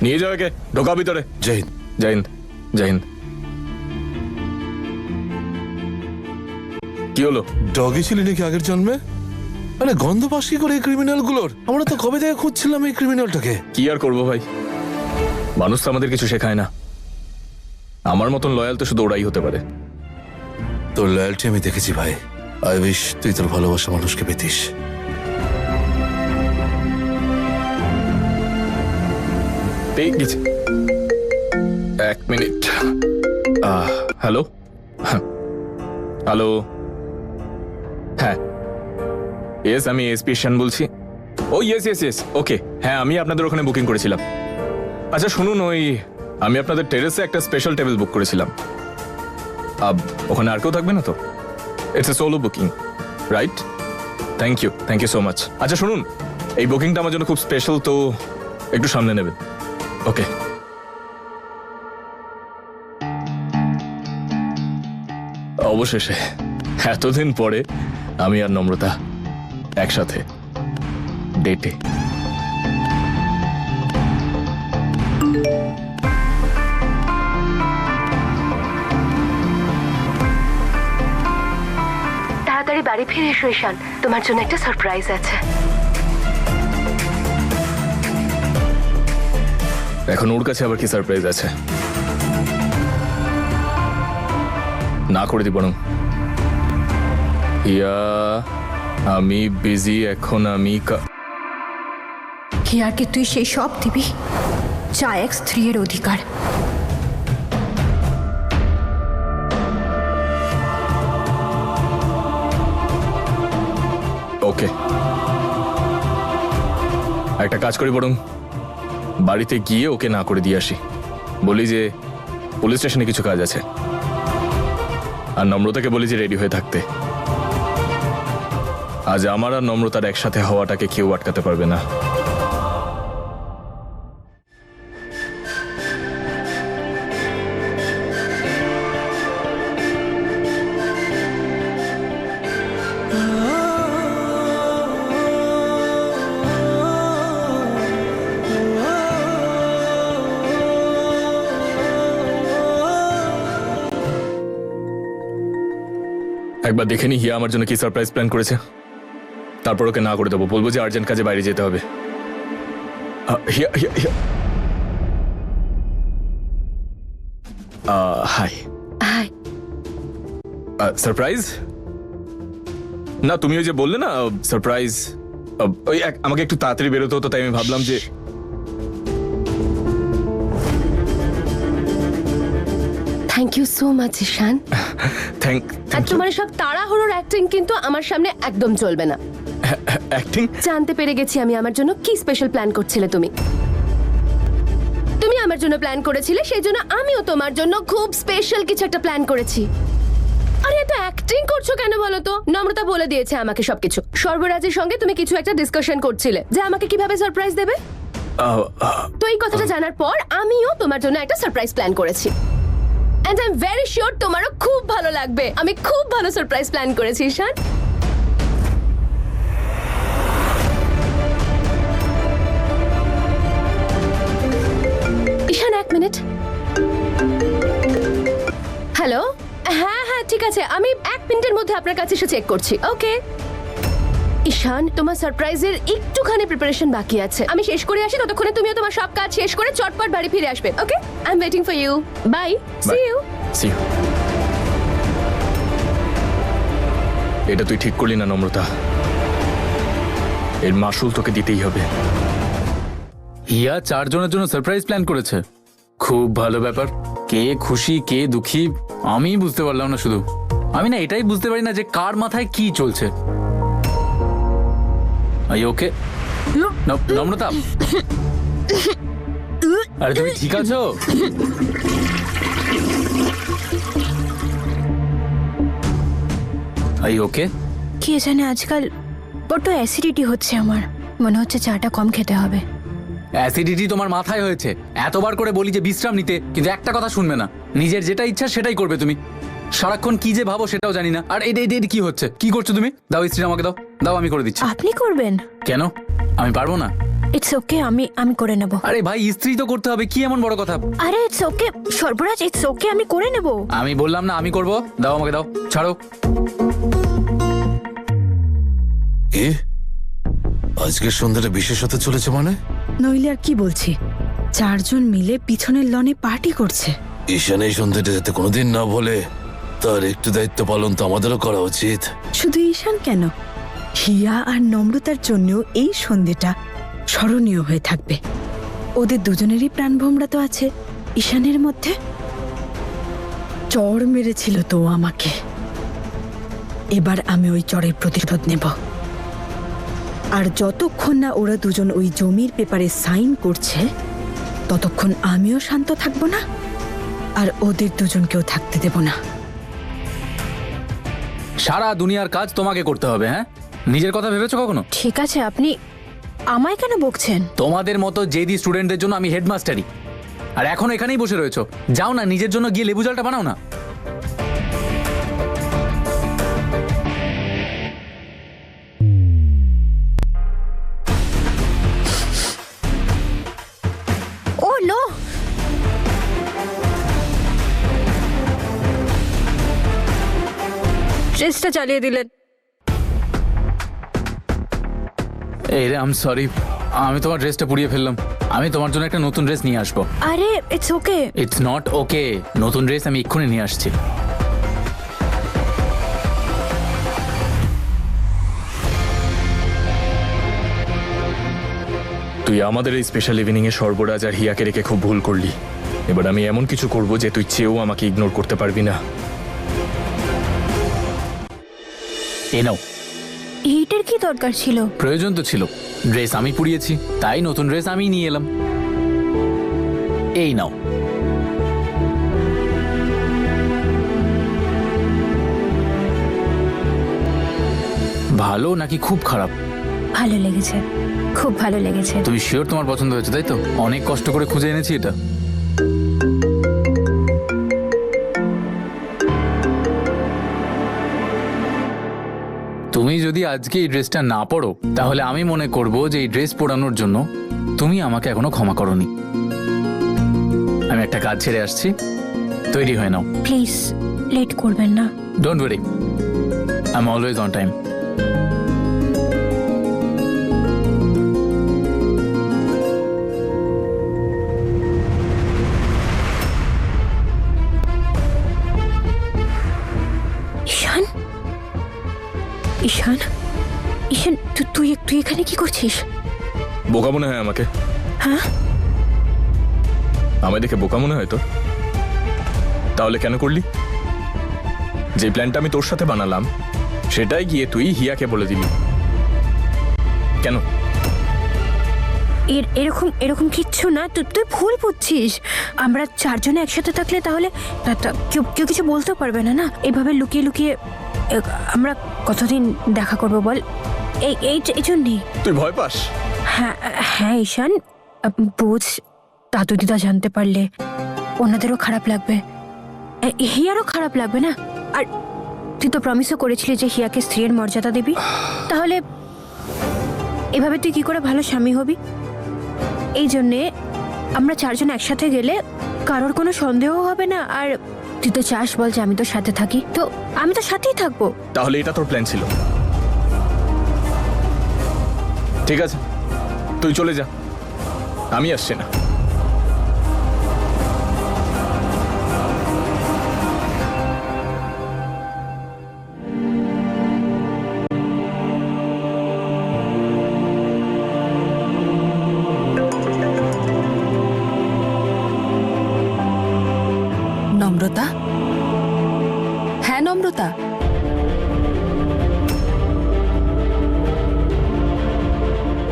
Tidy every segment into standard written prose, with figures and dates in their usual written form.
নিয়ে যাও একে, ঢোকা ভিতরে। জয় হিন্দ। জয় হিন্দ। জয় হিন্দ। কি হলো? ডগি ছিলি নাকি আগের জন্মে? মানে গন্ধ পাস কি করে এই ক্রিমিনাল গুলোর? আমরা তো কবে থেকে খুঁজছিলাম এই ক্রিমিনালটাকে। কি আর করবো ভাই, মানুষ তো আমাদের কিছু শেখায় না। আমার মতন লয়াল তো শুধু ওরাই হতে পারে। তোর লয়্যালটি আমি দেখেছি ভাই। আই উইশ তুই তোর ভালোবাসা মানুষকে পেতিস। পেয়ে গেছি। এক মিনিট। হ্যালো, হ্যালো, হ্যাঁ ইয়েস, আমি এসপি শান বলছি। ও ইয়েস ইয়েস ইয়েস, ওকে, হ্যাঁ আমি আপনাদের ওখানে বুকিং করেছিলাম। আচ্ছা শুনুন, ওই আমি আপনাদের টেরেসে একটা স্পেশাল টেবিল বুক করেছিলাম। ওখানে আর কেউ থাকবে না তো? It's a solo booking, right? Thank you so much. আচ্ছা শুনুন, এই বুকিংটা আমার জন্য খুব স্পেশাল, তো একটু সামনে নেবেন। ওকে। অবশেষে এতদিন পরে আমি আর নম্রতা একসাথে ডেটে। তাড়াতাড়ি বাড়ি ফিরে এসো ঈশান, তোমার জন্য একটা সারপ্রাইজ আছে। এখন ওর কাছে আবার কি সারপ্রাইজ আছে? না করে দি বরং। হিয়া, আমি বিজি এখন। আমি হিয়ারকে তুই সেই সব দিবি যা X3 এর অধিকার। ওকে, একটা কাজ করি বরং, বাড়িতে গিয়ে ওকে না করে দিয়ে আসি। বলি যে পুলিশ স্টেশনে কিছু কাজ আছে, আর নম্রতাকে বলি যে রেডি হয়ে থাকতে। আজ আমার আর নম্রতার একসাথে হওয়াটাকে কেউ আটকাতে পারবে না। একবার দেখে নি হিয়া আমার জন্য কি সারপ্রাইজ প্ল্যান করেছে, তারপর ওকে না করে দেবো। বলবো যে আর্জেন্ট কাজে বাইরে যেতে হবে। হিয়া হিয়া হিয়া, হাই। হাই। সারপ্রাইজ না, তুমি ওই যে বললে না সারপ্রাইজ, ওই আমাকে একটু তাড়াতাড়ি বেরোতে হতো, তাই আমি ভাবলাম যে thank you so much Ishaan. Thank আর তোমার সব তাড়াহুড়োর অ্যাক্টিং কিন্তু আমার সামনে একদম চলবে না। অ্যাক্টিং। জানতে পেরে গেছি আমি আমার জন্য কি স্পেশাল প্ল্যান করছিলে তুমি। তুমি আমার জন্য প্ল্যান করেছিলে, সেই জন্য আমিও তোমার জন্য খুব স্পেশাল কিছু একটা প্ল্যান করেছি। আরে এত অ্যাক্টিং করছো কেন বলো তো? নম্রতা বলে দিয়েছে আমাকে সবকিছু। সর্বরাজের সঙ্গে তুমি কিছু একটা ডিসকাশন করছিলে যে আমাকে কিভাবে সারপ্রাইজ দেবে। তো এই কথাটা জানার পর আমিও তোমার জন্য একটা সারপ্রাইজ প্ল্যান করেছি। And I'm very sure তোমারও খুব ভালো লাগবে। আমি খুব ভালো সারপ্রাইজ প্ল্যান করেছি ঈশান। ঈশান এক মিনিট। হ্যালো, হ্যাঁ হ্যাঁ ঠিক আছে, আমি 1 মিনিটের মধ্যে আপনার কাছে এসে চেক করছি। ওকে ঈশান, তোমার সারপ্রাইজের একটুখানি প্রিপারেশন বাকি আছে, আমি শেষ করে আসি। ততক্ষণে তুমিও তোমার সব কাজ শেষ করে চটপট বাড়ি ফিরে আসবে। Okay, I am waiting for you. Bye, see you. See you. এটা তুই ঠিক করলি না নম্রতা, এর মাসুল তোকে দিতেই হবে। হিয়া 4 জনের জন্য সারপ্রাইজ প্ল্যান করেছে। খুব ভালো ব্যাপার। কে খুশি কে দুঃখী আমি বুঝতে পারলাম না। শুধু আমি না এটাই বুঝতে পারি না যে কার মাথায় কি চলছে। ওকে নম্রতা, আরে তুমি ঠিক আছো? ওকে। কে জানে আজকাল বড্ড অ্যাসিডিটি হচ্ছে আমার, মনে হচ্ছে চাটা কম খেতে হবে। অ্যাসিডিটি তোমার মাথায় হয়েছে। এতবার করে বলি যে বিশ্রাম নিতে, কিন্তু একটা কথা শুনবে না। নিজের যেটা ইচ্ছা সেটাই করবে তুমি। সারাক্ষণ কি যে ভাবো সেটাও জানি না। আর এটা কি হচ্ছে? কি করছো তুমি? দাও স্ত্রী আমাকে দাও, দাও আমি করে দিচ্ছি। আপনি করবেন? কেন আমি পারবো না? ইটস ওকে, আমি আমি করে নেব। আরে ভাই, ইস্ত্রি তো করতে হবে, কি এমন বড় কথা? আরে ইটস ওকে সর্বরাজ, ইটস ওকে, আমি করে নেব। আমি বললাম না আমি করব, দাও আমাকে দাও, ছাড়ো। এ আজকের সন্ধ্যাটা বিশেষ হতে চলেছে মানে? নইলে আর কি বলছি, 4 জন মিলে পিছনের লনে পার্টি করছে। ঈশান এই সন্ধ্যাটা যাতে কোনোদিন না বলে, তার একটু দায়িত্ব পালন তো আমাদেরও করা উচিত। শুধু ঈশান কেন, হিয়া আর নম্রতার জন্যও এই সন্ধ্যেটা স্মরণীয় হয়ে থাকবে। ওদের দুজনেরই প্রাণভোমরা তো আছে ঈশানের মধ্যে। চড় মেরেছিল তো ও আমাকে, এবার আমি ওই চড়ের প্রতিশোধ নেব। আর যতক্ষণ না ওরা দুজন ওই জমির পেপারে সাইন করছে, ততক্ষণ আমিও শান্ত থাকবো না, আর ওদের দুজনকেও থাকতে দেব না। সারা দুনিয়ার কাজ তোমাকে করতে হবে, হ্যাঁ? নিজের কথা ভেবেছো কখনো? ঠিক আছে, আপনি আমায় কেন বকছেন? তোমাদের মতো জেদি স্টুডেন্টদের জন্য আমি হেডমাস্টারই, আর এখন এখানেই বসে রয়েছো। যাও না, নিজের জন্য গিয়ে লেবু জলটা বানাও না। ও নো, ড্রেসটা চালিয়ে দিলেন। এই রে, আই এম সরি, আমি তোমার ড্রেসটা পুড়িয়ে ফেললাম। আমি তোমার জন্য একটা নতুন ড্রেস নিয়ে আসবো। আরে it's okay. It's not okay, নতুন ড্রেস আমি এক্ষুনি নিয়ে আসছি। তুই আমাদের এই স্পেশাল ইভিনিং এ সর্বরাজ আর হিয়াকে রেখে খুব ভুল করলি। এবার আমি এমন কিছু করব যে তুই চেয়েও আমাকে ইগনোর করতে পারবি না। এই নাও। এইটার কি দরকার ছিল? প্রয়োজন তো ছিল, ড্রেস আমি পুড়িয়েছি, তাই নতুন ড্রেস আমি নিয়ে এলাম। এই নাও। ভালো নাকি খুব খারাপ? ভালো লেগেছে, খুব ভালো লেগেছে। তুমি শিওর তোমার পছন্দ হয়েছে, তাই তো? অনেক কষ্ট করে খুঁজে এনেছি এটা। তুমি যদি আজকে এই ড্রেসটা না পরো, তাহলে আমি মনে করব যে এই ড্রেস পরানোর জন্য তুমি আমাকে এখনো ক্ষমা করোনি। আমি একটা কাজ ছেড়ে আসছি, তৈরি হয়ে নাও। প্লিজ লেট করবেন না। Don't worry, I am always on time. Ishaan, Ishaan, Ishaan, তুই এখানে কি করছিস? বোকা মনে হয় আমাকে? হ্যাঁ, আমায় দেখে বোকা মনে হয় তো? তাহলে কেন করলি? যে প্ল্যানটা আমি তোর সাথে বানালাম, সেটাই গিয়ে তুই হিয়াকে বলে দিলি কেন? এরকম কিচ্ছু না, তুই ভুল বুঝছিস। আমরা 4 জনে একসাথে থাকলে তাহলে কেউ কিছু বলতে পারবে না। না, এভাবে লুকিয়ে লুকিয়ে আমরা কতদিন দেখা করবো বল? এই জন্যই। তুই ভয় পাস? হ্যাঁ হ্যাঁ ঈশান, বুঝ, দাদু দিদা জানতে পারলে ওনাদেরও খারাপ লাগবে, হিয়ারও খারাপ লাগবে না? আর তুই তো প্রমিসও করেছিলি যে হিয়াকে স্ত্রীর মর্যাদা দিবি, তাহলে এভাবে তুই কি করে ভালো স্বামী হবি? এই জন্যে আমরা 4 জন একসাথে গেলে কারোর কোনো সন্দেহ হবে না। আর তুই তো চাস বল যে আমি তোর সাথে থাকি, তো আমি তো সাথেই থাকবো। তাহলে এটা তোর প্ল্যান ছিল? ঠিক আছে, তুই চলে যা, আমি আসছি না। নম্রতা, হ্যাঁ নম্রতা,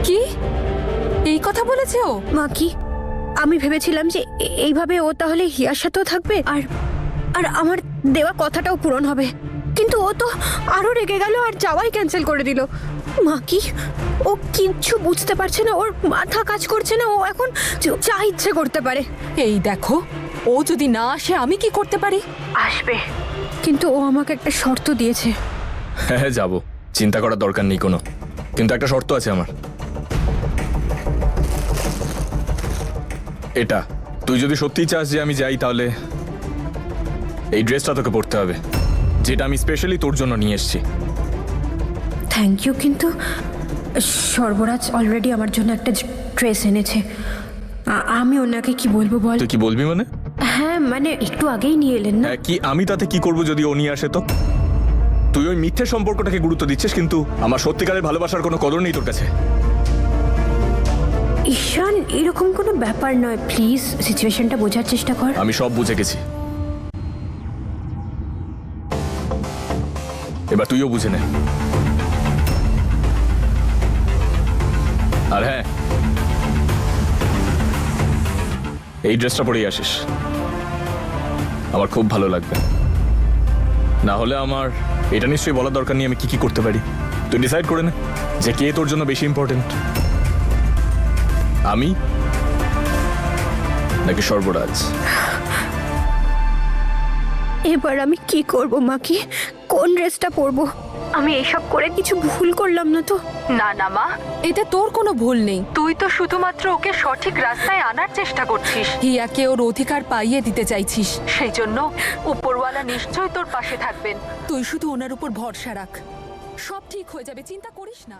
কি এই কথা বলেছে ও? মা, কি আমি ভেবেছিলাম যে এইভাবে ও তাহলে হিয়ার সাথেও থাকবে আর আর আমার দেওয়া কথাটাও পূরণ হবে, কিন্তু ও তো আরো রেগে গেল আর যাওয়াই ক্যান্সেল করে দিল। মা, কি ও কিচ্ছু বুঝতে পারছে না, ওর মাথা কাজ করছে না, ও এখন যা ইচ্ছে করতে পারে। এই দেখো, ও যদি না আসে আমি কি করতে পারি? আসবে, কিন্তু ও আমাকে একটা শর্ত দিয়েছে। হ্যাঁ হ্যাঁ, যাবো, চিন্তা করার দরকার নেই কোনো, কিন্তু একটা শর্ত আছে আমার। এটা তুই যদি সত্যিই চাস যে আমি যাই তাহলে এই ড্রেসটা তোকে পরতে হবে, যেটা আমি স্পেশালি তোর জন্য নিয়ে এসেছি। থ্যাংক ইউ, কিন্তু সর্বরাজ অলরেডি আমার জন্য একটা ড্রেস এনেছে। আমি ওনাকে কি বলবো বল? তুই কি বলবি মানে? হ্যাঁ মানে একটু আগেই নিয়ে এলেন না। হ্যাঁ, কি আমি তাতে কি করব যদি ও নিয়ে আসে? তো তুই ওই মিথ্যে সম্পর্কটাকে গুরুত্ব দিচ্ছিস, কিন্তু আমার সত্যিকারের ভালোবাসার কোনো কদর নেই তোর কাছে। ঈশান, এরকম কোনো ব্যাপার নয়, প্লিজ সিচুয়েশনটা বোঝার চেষ্টা কর। আমি সব বুঝে গেছি, এবার তুইও বুঝে নে। আর হ্যাঁ, এই ড্রেসটা পরেই আসিস, আমার খুব ভালো লাগবে। না হলে আমার এটা নিশ্চয়ই বলার দরকার নেই আমি কি কি করতে পারি। তুই ডিসাইড করে নে যে কে তোর জন্য বেশি ইম্পর্টেন্ট, আমি নাকি সর্বরাজ। এবার আমি কি করব মাকে? কোন ড্রেসটা পরবো? আমি এসব করে কিছু ভুল করলাম না তো? না না মা, এতে তোর কোনো ভুল নেই। তুই তো শুধুমাত্র ওকে সঠিক রাস্তায় আনার চেষ্টা করছিস, হিয়াকে ওর অধিকার পাইয়ে দিতে চাইছিস। সেই জন্য উপরওয়ালা নিশ্চয়ই তোর পাশে থাকবেন। তুই শুধু ওনার উপর ভরসা রাখ, সব ঠিক হয়ে যাবে, চিন্তা করিস না।